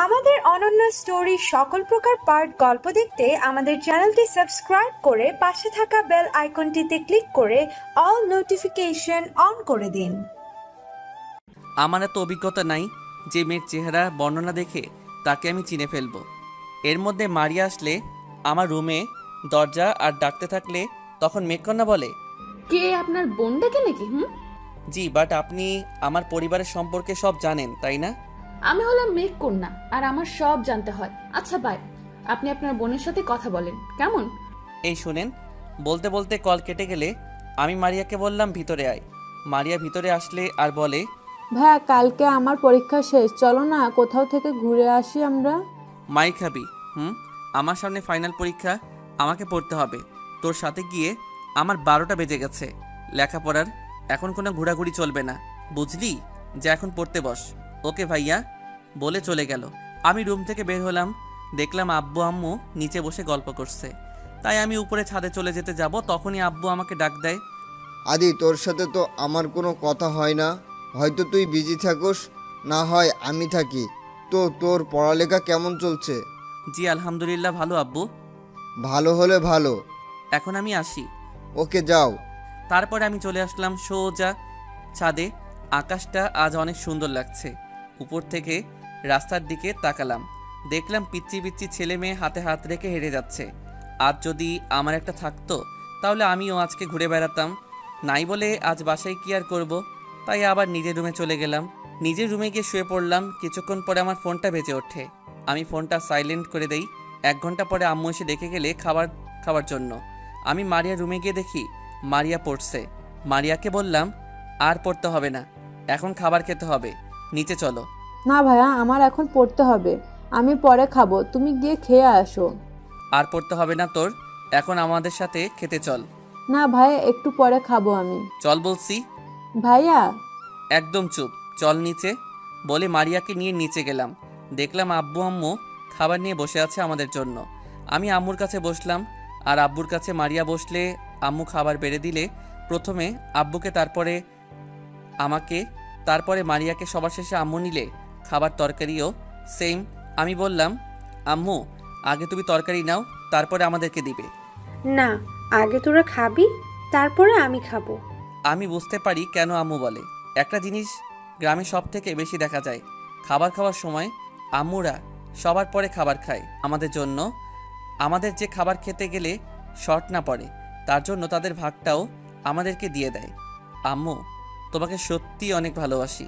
আমাদের অনন্য স্টোরি সকল প্রকার পার্ট গল্প দেখতে আমাদের চ্যানেলটি সাবস্ক্রাইব করে পাশে থাকা বেল আইকনটিতে ক্লিক করে অল নোটিফিকেশন অন করে দিন। আমার এত অভিজ্ঞতা নাই যে মেয়ের চেহারা বর্ণনা দেখে তাকে আমি চিনে ফেলবো। এর মধ্যে মারিয়া আসলে আমার রুমে দরজা আর ডাকতে থাকলে তখন মেঘকন্যা বলে, কে আপনার বোন ডেকে নাকি? জি, বাট আপনি আমার পরিবারের সম্পর্কে সব জানেন তাই না? আমি হলাম মেঘকন্যা আর আমার সব জানতে হয়। আচ্ছা ভাই, আপনি আপনার বোনের সাথে কথা বলেন কেমন? এই শুনেন, বলতে বলতে কল কেটে গেলে আমি মারিয়াকে বললাম ভিতরে আয়। মারিয়া ভিতরে আসলে আর বলে, ভাইয়া কালকে আমার পরীক্ষা শেষ, চলো না কোথাও থেকে ঘুরে আসি আমরা। মাই খাবি? আমার সামনে ফাইনাল পরীক্ষা, আমাকে পড়তে হবে। তোর সাথে গিয়ে আমার 12টা বেজে গেছে লেখাপড়ার, এখন কোনো ঘোরাঘুরি চলবে না, বুঝলি? যে এখন পড়তে বস। ওকে ভাইয়া বলে চলে গেল। আমি রুম থেকে বের হলাম, দেখলাম আব্বু আম্মু নিচে বসে গল্প করছে। তাই আমি উপরে ছাদে চলে যেতে যাব, তখনই আব্বু আমাকে ডাক দেয়, আদি তোর সাথে তো আমার কোনো কথা হয় না, হয়তো তুই বিজি থাকোস, না হয় আমি থাকি। তো তোর পড়ালেখা কেমন চলছে? জি আলহামদুলিল্লাহ ভালো আব্বু। ভালো হলে ভালো, এখন আমি আসি। ওকে যাও। তারপরে আমি চলে আসলাম সোজা ছাদে। আকাশটা আজ অনেক সুন্দর লাগছে। উপর থেকে রাস্তার দিকে তাকালাম, দেখলাম পিচ্চি পিচ্চি ছেলে মেয়ে হাতে হাত রেখে হেঁটে যাচ্ছে। আজ যদি আমার একটা থাকতো তাহলে আমিও আজকে ঘুরে বেড়াতাম। নাই বলে আজ বাসায় কি আর করব, তাই আবার নিজের রুমে চলে গেলাম। নিজের রুমে গিয়ে শুয়ে পড়লাম। কিছুক্ষণ পরে আমার ফোনটা বেজে ওঠে। আমি ফোনটা সাইলেন্ট করে দেই। 1 ঘন্টা পরে আম্মু এসে ডেকে গেলে খাবার জন্য। আমি মারিয়ার রুমে গিয়ে দেখি মারিয়া পড়ছে। মারিয়াকে বললাম, আর পড়তে হবে না, এখন খাবার খেতে হবে, নিচে চলো। না ভাইয়া, আমার এখন পড়তে হবে, আমি পরে খাবো, তুমি গিয়ে খেয়ে আসো। আর পড়তে হবে না তোর, এখন আমাদের সাথে খেতে চল। না ভাইয়া, একটু পরে খাবো আমি। চল বলছি। ভাইয়া একদম চুপ, চল নিচে বলে মারিয়াকে নিয়ে নিচে গেলাম। দেখলাম আব্বু আম্মু খাবার নিয়ে বসে আছে আমাদের জন্য। আমি আম্মুর কাছে বসলাম আর আব্বুর কাছে মারিয়া বসলে আম্মু খাবার বেড়ে দিলে প্রথমে আব্বুকে, তারপরে আমাকে, তারপরে মারিয়াকে, সবার শেষে আম্মু নিলে খাবার তরকারিও সেম। আমি বললাম, আম্মু আগে তুমি তরকারি নাও, তারপরে আমাদেরকে দিবে। না, আগে তোরা খাবি, তারপরে আমি খাবো। আমি বুঝতে পারি কেন আম্মু বলে। একটা জিনিস গ্রামে সব থেকে বেশি দেখা যায়, খাবার খাওয়ার সময় আম্মুরা সবার পরে খাবার খায় আমাদের জন্য। আমাদের যে খাবার খেতে গেলে শর্ট না পড়ে, তার জন্য তাদের ভাগটাও আমাদেরকে দিয়ে দেয়। আম্মু তোমাকে সত্যি অনেক ভালোবাসি।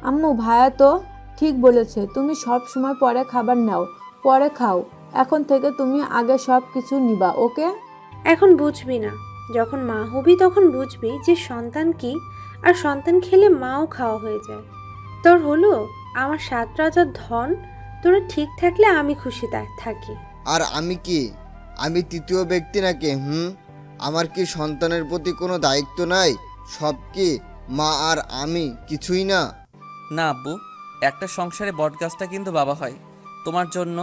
আম্মু ভাইয়া তো ঠিক বলেছে, তুমি সব সময় পরে খাবার নাও, পরে খাও, এখন থেকে তুমি আগে সব কিছু নিবা, ওকে? এখন বুঝবি না, যখন মা হবি তখন বুঝবি যে সন্তান কি, আর সন্তান খেলে মাও খাওয়া হয়ে যায়। তোর হলো আমার 7 রাজার ধন, তোরা ঠিক থাকলে আমি খুশি থাকি। আর আমি কি, আমি তৃতীয় ব্যক্তি নাকি? আমার কি সন্তানের প্রতি কোনো দায়িত্ব নাই? সব কি মা আর আমি কিছুই না? না আব্বু, একটা সংসারে বটগাছটা কিন্তু বাবা হয়। তোমার জন্য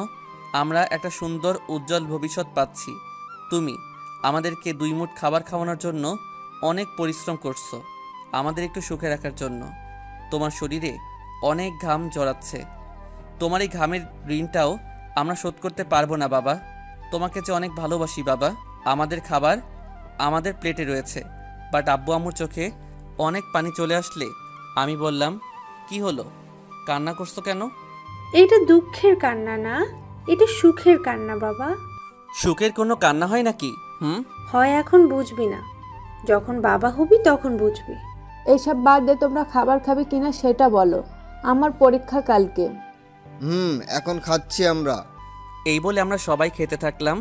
আমরা একটা সুন্দর উজ্জ্বল ভবিষ্যৎ পাচ্ছি। তুমি আমাদেরকে 2 মুঠ খাবার খাওয়ানোর জন্য অনেক পরিশ্রম করছো, আমাদের একটু সুখে রাখার জন্য। তোমার শরীরে অনেক ঘাম জড়াচ্ছে, তোমার এই ঘামের ঋণটাও আমরা শোধ করতে পারবো না বাবা। তোমাকে যে অনেক ভালোবাসি বাবা। আমাদের খাবার আমাদের প্লেটে রয়েছে, বাট আব্বু আম্মুর চোখে অনেক পানি চলে আসলে আমি বললাম, কি হলো, কান্না করছো কেন? এটা দুঃখের কান্না না, এটা সুখের কান্না বাবা। সুখের কোনো কান্না হয় নাকি? হয় এখন বুঝবি না, যখন বাবা হবি তখন বুঝবি। এইসব বাদ দিয়ে তোমরা খাবার খাবে কিনা সেটা বলো, আমার পরীক্ষা কালকে। এখন খাচ্ছি আমরা। এই বলে আমরা সবাই খেতে থাকলাম।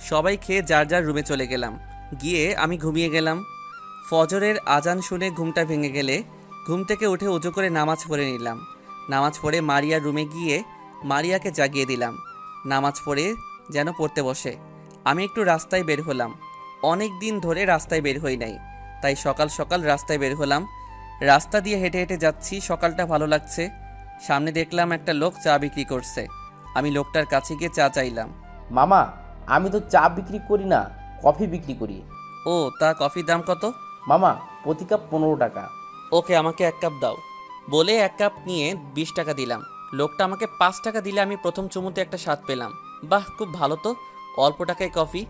সবাই খেয়ে যার যার রুমে চলে গেলাম। গিয়ে আমি ঘুমিয়ে গেলাম। ফজরের আজান শুনে ঘুমটা ভেঙে গেলে ঘুম থেকে উঠে উঁচু করে নামাজ পড়ে নিলাম। নামাজ পড়ে মারিয়ার রুমে গিয়ে মারিয়াকে জাগিয়ে দিলাম, নামাজ পড়ে যেন পড়তে বসে। আমি একটু রাস্তায় বের হলাম, অনেক দিন ধরে রাস্তায় বের হই নাই, তাই সকাল সকাল রাস্তায় বের হলাম। রাস্তা দিয়ে হেঁটে হেঁটে যাচ্ছি, সকালটা ভালো লাগছে। সামনে দেখলাম একটা লোক চা বিক্রি করছে। আমি লোকটার কাছে গিয়ে চা চাইলাম। মামা, আমি তো চা বিক্রি করি না, কফি বিক্রি করি। ও, তা কফির দাম কত? মামা, প্রতি কাপ 15 টাকা। ওকে, আমাকে 1 কাপ দাও। বলে 1 কাপ নিয়ে 20 টাকা দিলাম। লোকটা আমাকে 5 টাকা দিলে আমি প্রথম চুমুতে একটা স্বাদ পেলাম। বাহ, খুব ভালো তো, অল্প টাকায় কফি।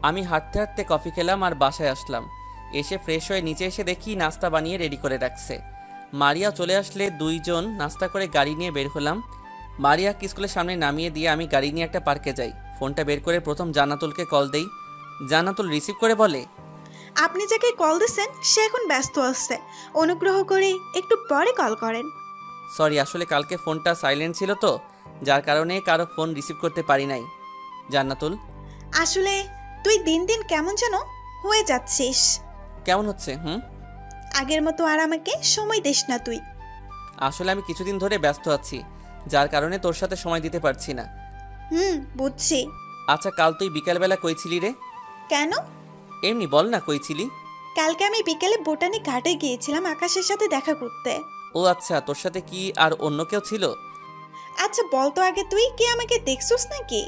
আমি হাঁটতে হাঁটতে কফি খেলাম আর বাসায় আসলাম। এসে ফ্রেশ হয়ে নিচে এসে দেখি নাস্তা বানিয়ে রেডি করে রাখছে। মারিয়া চলে আসলে দুইজন নাস্তা করে গাড়ি নিয়ে বের হলাম। মারিয়াকে স্কুলের সামনে নামিয়ে দিয়ে আমি গাড়ি নিয়ে একটা পার্কে যাই। ফোনটা বের করে প্রথম জান্নাতুলকে কল দেই। জান্নাতুল রিসিভ করে বলে, আপনি যাকে কল দিয়েছেন সে এখন ব্যস্ত আছে, অনুগ্রহ করে একটু পরে কল করেন। সরি, আসলে কালকে ফোনটা সাইলেন্ট ছিল তো, যার কারণে কারো ফোন রিসিভ করতে পারি নাই। জান্নাতুল, আসলে তুই দিন দিন কেমন যেন হয়ে যাচ্ছিস। কেমন হচ্ছে? আগের মতো আর আমাকে সময় দিস না তুই। আসলে আমি কিছুদিন ধরে ব্যস্ত আছি, যার কারণে তোর সাথে সময় দিতে পারছি না। বুঝছি। আচ্ছা, কাল তুই বিকালবেলা কই ছিলি রে? কেন? এমনি বল না, কই ছিলি? কালকে আমি বিকেলে বোটানি ঘাটে গিয়েছিলাম আকাশের সাথে দেখা করতে। ও আচ্ছা, তোর সাথে কি আর অন্য কেউ ছিল? আচ্ছা বল তো আগে, তুই কি আমাকে দেখছিস নাকি?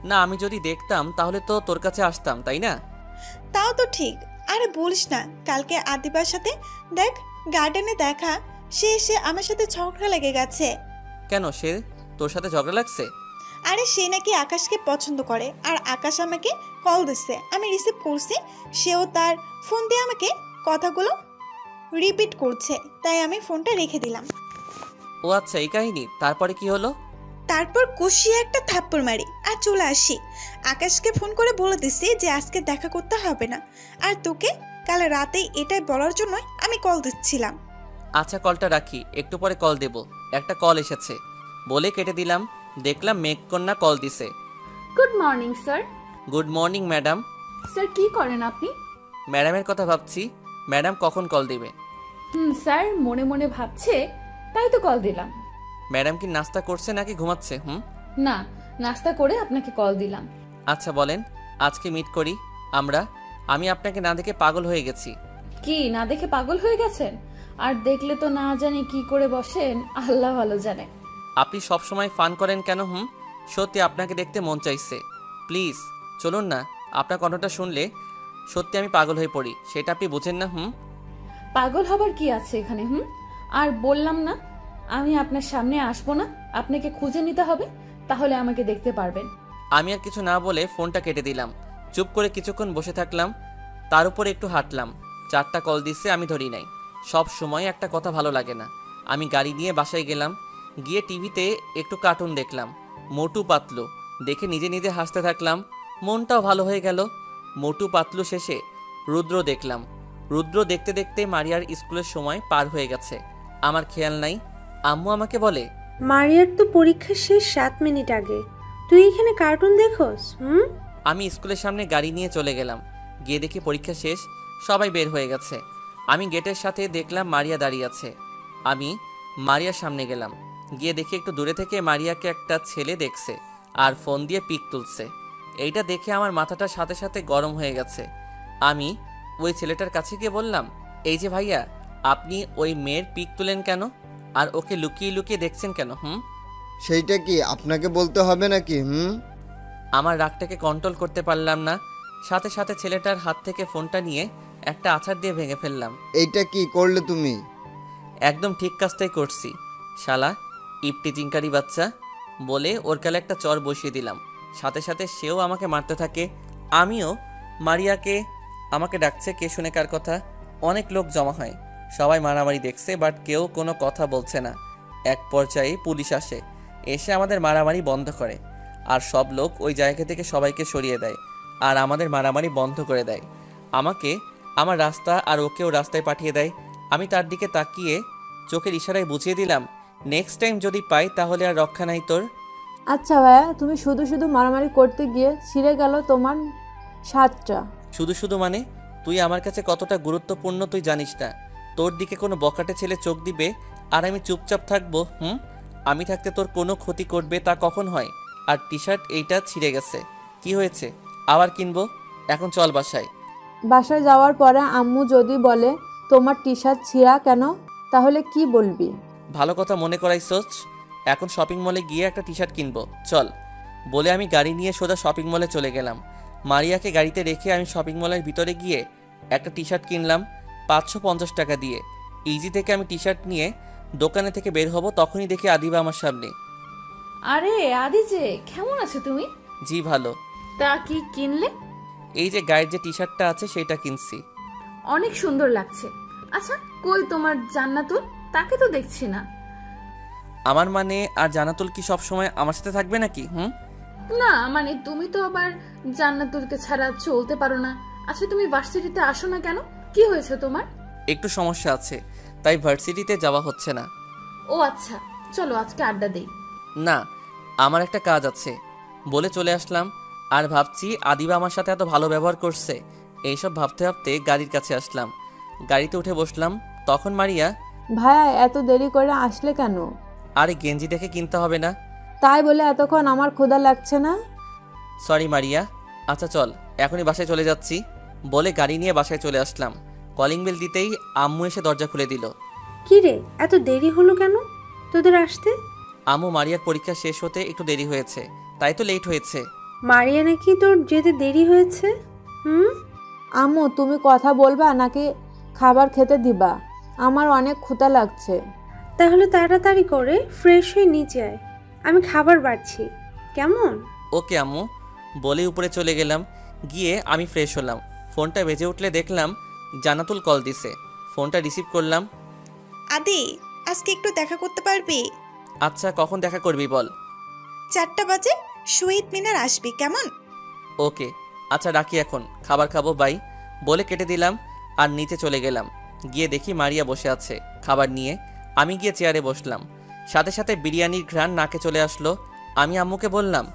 না, আমি যদি দেখতাম তাহলে তো তোর কাছে আসতাম, তাই না? তাও তো ঠিক। আরে বলিস না, কালকে আদিবার সাথে দেখ গার্ডেনে দেখা, সে এসে আমার সাথে ঝগড়া লেগে গেছে। কেন, সে তোর সাথে ঝগড়া লাগছে? আরে সে নাকি আকাশকে পছন্দ করে, আর আকাশ আমাকে কল দিচ্ছে, আমি রিসিভ করছি, সেও তার ফোন দিয়ে আমাকে কথাগুলো রিপিট করছে, তাই আমি ফোনটা রেখে দিলাম। ও আচ্ছা, এই কাহিনী। তারপরে কি হলো? তারপর কষিয়ে একটা থাপ্পড় মারি আর চলে আসি। আকাশকে ফোন করে বলে দিছি যে আজকে দেখা করতে হবে না, আর তোকে কাল রাতে এটাই বলার জন্যই আমি কল দিচ্ছিলাম। আচ্ছা, কলটা রাখি, একটু পরে কল দেব, একটা কল এসেছে। বলে কেটে দিলাম। দেখলাম মেঘকন্যা কল দিছে। Good morning sir. Good morning madam. Sir কি করেন আপনি? ম্যাডামের কথা ভাবছি, ম্যাডাম কখন কল দেবে। স্যার মনে মনে ভাবছে, তাই তো কল দিলাম। ম্যাডাম কি নাস্তা করছে নাকি ঘুমাচ্ছে? না, নাস্তা করে আপনাকে কল দিলাম। আচ্ছা বলেন, আজকে মিট করি আমরা। আমি আপনাকে না দেখে পাগল হয়ে গেছি। কি না দেখে পাগল হয়ে গেছেন? আর দেখলে তো না জানি কি করে বসেন, আল্লাহ ভালো জানে। আপনি সব সময় ফান করেন কেন? সত্যি আপনাকে দেখতে মন চাইছে। প্লিজ চলুন না, আপনার কণ্ঠটা শুনলে সত্যি আমি পাগল হয়ে পড়ি, সেটা আপনি বুঝেন না? পাগল হবার কি আছে এখানে? আর বললাম না আমি আপনার সামনে আসবো না, আপনাকে খুঁজে নিতে হবে, তাহলে আমাকে দেখতে পারবেন। আমি আর কিছু না বলে ফোনটা কেটে দিলাম। চুপ করে কিছুক্ষণ বসে থাকলাম, তার উপরে একটু হাঁটলাম। 4টা কল দিচ্ছে, আমি ধরি নাই। সব সময় একটা কথা ভালো লাগে না। আমি গাড়ি নিয়ে বাসায় গেলাম, গিয়ে টিভিতে একটু কার্টুন দেখলাম, মোটু পাতলু। দেখে নিজে নিজে হাসতে থাকলাম, মনটাও ভালো হয়ে গেল। মোটু পাতলু শেষে রুদ্র দেখলাম। রুদ্র দেখতে দেখতে মারিয়ার স্কুলের সময় পার হয়ে গেছে, আমার খেয়াল নাই। আম্মু আমাকে বলে, মারিয়ার তো পরীক্ষা শেষ 7 মিনিট আগে, তুই এখানে কার্টুন দেখোস? আমি স্কুলের সামনে গাড়ি নিয়ে চলে গেলাম। গিয়ে দেখি পরীক্ষা শেষ, সবাই বের হয়ে গেছে। আমি গেটের সাথে দেখলাম মারিয়া দাঁড়িয়ে আছে। আমি মারিয়ার সামনে গেলাম, গিয়ে দেখি একটু দূরে থেকে মারিয়াকে একটা ছেলে দেখছে আর ফোন দিয়ে পিক তুলছে। এইটা দেখে আমার মাথাটা সাথে সাথে গরম হয়ে গেছে। আমি ওই ছেলেটার কাছে গিয়ে বললাম, এই যে ভাইয়া, আপনি ওই মেয়ের পিক তুলেন কেন? আর ওকে লুকিয়ে লুকিয়ে দেখছেন কেন? সেইটা কি আপনাকে বলতে হবে নাকি? আমার রাগটাকে কন্ট্রোল করতে পারলাম না, সাথে সাথে ছেলেটার হাত থেকে ফোনটা নিয়ে একটা আছাড় দিয়ে ভেঙে ফেললাম। এইটা কি করলে তুমি? একদম ঠিক কাজটাই করছি, শালা ইপটি চিঙ্কারি বাচ্চা, বলে ওর গালে একটা চর বসিয়ে দিলাম। সাথে সাথে সেও আমাকে মারতে থাকে। আমিও মারিয়াকে আমাকে ডাকছে, কে শুনে কার কথা। অনেক লোক জমা হয়, সবাই মারামারি দেখছে, বাট কেউ কোনো কথা বলছে না। এক পর্যায়ে পুলিশ আসে, এসে আমাদের মারামারি বন্ধ করে, আর সব লোক ওই জায়গা থেকে সবাইকে সরিয়ে দেয়, আর আমাদের মারামারি বন্ধ করে দেয়। আমাকে আমার রাস্তা আর ওকেও রাস্তায় পাঠিয়ে দেয়। আমি তার দিকে তাকিয়ে চোখের ইশারায় বুঝিয়ে দিলাম, নেক্সট টাইম যদি পাই তাহলে আর রক্ষা নাই তোর। আচ্ছা ভাইয়া, তুমি শুধু শুধু মারামারি করতে গিয়ে ছিঁড়ে গেল তোমার শার্টটা। শুধু শুধু মানে? তুই আমার কাছে কতটা গুরুত্বপূর্ণ তুই জানিস না। তোর দিকে কোনো বকাটে ছেলে চোখ দিবে আর আমি চুপচাপ থাকবো? আমি থাকতে তোর কোনো ক্ষতি করবে তা কখন হয়? আর টি শার্ট এইটা ছিঁড়ে গেছে, কি হয়েছে? আবার কিনবো। এখন চল বাসায়। বাসায় যাওয়ার পরে আম্মু যদি বলে তোমার টি শার্ট ছিঁড়া কেন, তাহলে কি বলবি? ভালো কথা মনে করাইছস, এখন শপিং মলে গিয়ে একটা টি শার্ট কিনবো, চল। বলে আমি গাড়ি নিয়ে সোজা শপিং মলে চলে গেলাম। মারিয়াকে গাড়িতে রেখে আমি শপিং মলের ভিতরে গিয়ে একটা টি শার্ট কিনলাম 550 টাকা দিয়ে। ইজি থেকে আমি টি শার্ট নিয়ে দোকানে থেকে বের হব তখনই দেখি আদিবা আমার সামনে। আরে আদি যে, কেমন আছো তুমি? জি ভালো। তা কি কিনলে? এই যে গায়ের যে টি শার্টটা আছে সেটা কিনছি। অনেক সুন্দর লাগছে। আচ্ছা, কই তোমার জান্নাতুল? তাকে তো দেখছি না। আমার মানে আর জান্নাতুল কি সব সময় আমার সাথে থাকবে নাকি? না মানে তুমি তো আবার জান্নাতুলকে ছাড়া চলতে পারো না। আচ্ছা, তুমি ভার্সিটিতে আসো না কেন? কি হয়েছে তোমার? একটু সমস্যা আছে, তাই ভার্সিটিতে যাওয়া হচ্ছে না। ও আচ্ছা, চলো আজকে আড্ডা দেই। না, আমার একটা কাজ আছে বলে চলে আসলাম। আর ভাবছি আদিবা আমার সাথে এত ভালো ব্যবহার করছে, এইসব ভাবতে ভাবতে গাড়ির কাছে আসলাম। গাড়িতে উঠে বসলাম, তখন মারিয়া, ভাইয়া এত দেরি করে আসলে কেন? আরে গেঞ্জি দেখে কিনতে হবে না? তাই বলে এতক্ষণ আমার ক্ষুধা লাগছে না? সরি মারিয়া। আচ্ছা চল, এখনই বাসায় চলে যাচ্ছি বলে গাড়ি নিয়ে বাসায় চলে আসলাম। কলিং বেল দিতেই আম্মু এসে দরজা খুলে দিল। কি রে, এত দেরি হলো কেন তোদের আসতে? আম্মু, মারিয়ার পরীক্ষা শেষ হতে একটু দেরি হয়েছে, তাই তো লেট হয়েছে। মারিয়া নাকি তোর যেতে দেরি হয়েছে? আম্মু তুমি কথা বলবা নাকি খাবার খেতে দিবা? আমার অনেক ক্ষুধা লাগছে। তাহলে তাড়াতাড়ি করে ফ্রেশ হয়ে নিচে আয়, আমি খাবার বাড়ছি, কেমন? ওকে আম্মু বলে উপরে চলে গেলাম। গিয়ে আমি ফ্রেশ হলাম। ফোনটা বেজে উঠলে দেখলাম জান্নাতুল কল দিছে। ফোনটা রিসিভ করলাম। আদি, আজকে একটু দেখা করতে পারবি? আচ্ছা, কখন দেখা করবি বল? 4টা বাজে শহীদ মিনার আসবি, কেমন? ওকে আচ্ছা রাখি, এখন খাবার খাবো, বাই বলে কেটে দিলাম। আর নিচে চলে গেলাম। গিয়ে দেখি মারিয়া বসে আছে খাবার নিয়ে। আমি গিয়ে চেয়ারে বসলাম। সাথে সাথে বিরিয়ানির ঘ্রাণ নাকে চলে আসলো। আমি আম্মুকে বললাম,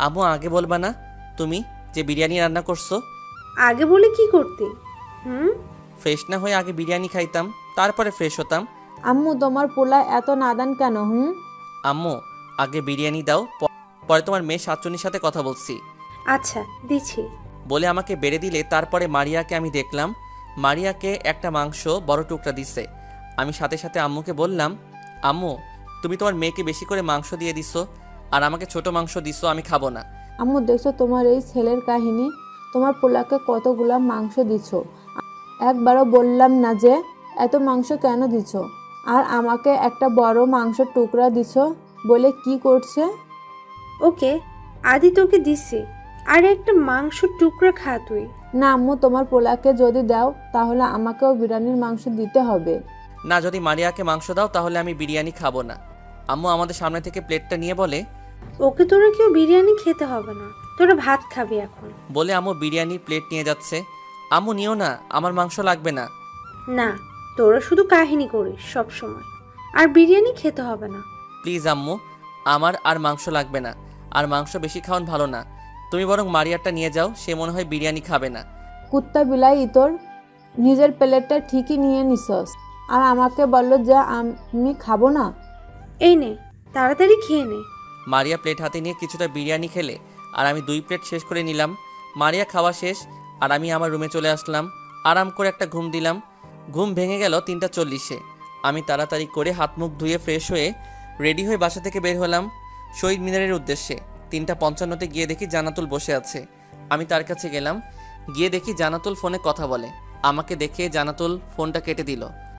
আম্মু আগে বলবা না তুমি যে বিরিয়ানি রান্না করছো? আগে বলে কি করতে? ফ্রেশ না হয়ে আগে বিরিয়ানি খাইতাম, তারপরে ফ্রেশ হতাম। আম্মু তোমার পোলা এত নাদান কেন? আম্মু আগে বিরিয়ানি দাও, পরে তোমার মেয়ে সাতচুনির সাথে কথা বলছি। আচ্ছা দিচ্ছি বলে আমাকে বেড়ে দিলে তারপরে মারিয়াকে আমি দেখলাম। মারিয়াকে একটা মাংস বড় টুকরা দিছে। আমি সাথে সাথে আম্মুকে বললাম, আম্মু তুমি তোমার মেয়েকে বেশি করে মাংস দিয়ে দিছো আর আমাকে ছোট মাংস দিছো, আমি খাবো না। আম্মু দেখছো তোমার এই ছেলের কাহিনী? তোমার পোলাকে কতগুলা মাংস দিছো, একবারও বললাম না যে এত মাংস কেন দিছো। আর আমাকে একটা বড় মাংসের টুকরা দিছো বলে কি করছে? ওকে, আদি তোকে দিছি, আর একটা মাংস টুকরা খা তুই। না আম্মু, তোমার পোলাকে যদি দাও তাহলে আমাকেও বিরিয়ানির মাংস দিতে হবে। না, যদি মারিয়াকে মাংস দাও তাহলে আমি বিরিয়ানি খাবো না। আম্মু আমাদের সামনে থেকে প্লেটটা নিয়ে বলে, ওকে তোরা কেউ বিরিয়ানি খেতে হবে না, তোরা ভাত খাবি এখন। বলে আম্মু বিরিয়ানির প্লেট নিয়ে যাচ্ছে। আম্মু নিও না, আমার মাংস লাগবে না। না, তোরা শুধু কাহিনী করিস সব সময়, আর বিরিয়ানি খেতে হবে না। প্লিজ আম্মু, আমার আর মাংস লাগবে না, আর মাংস বেশি খাওয়ান ভালো না। তুমি বরং মারিয়ারটা নিয়ে যাও, সে মনে হয় বিরিয়ানি খাবে না। কুত্তা বিলাই তোর নিজের প্লেটটা ঠিকই নিয়ে নিছস, আর আমাকে বললো যে আমি খাবো না। এই নে, তাড়াতাড়ি খেয়ে নে। মারিয়া প্লেট হাতে নিয়ে কিছুটা বিরিয়ানি খেলে আর আমি 2 প্লেট শেষ করে নিলাম। মারিয়া খাওয়া শেষ আর আমি আমার রুমে চলে আসলাম। আরাম করে একটা ঘুম দিলাম। ঘুম ভেঙে গেল 3:40-এ। আমি তাড়াতাড়ি করে হাত মুখ ধুয়ে ফ্রেশ হয়ে রেডি হয়ে বাসা থেকে বের হলাম শহীদ মিনারের উদ্দেশ্যে। 3:55-তে গিয়ে দেখি জান্নাতুল বসে আছে। আমি তার কাছে গেলাম। গিয়ে দেখি জান্নাতুল ফোনে কথা বলে। আমাকে দেখে জান্নাতুল ফোনটা কেটে দিল।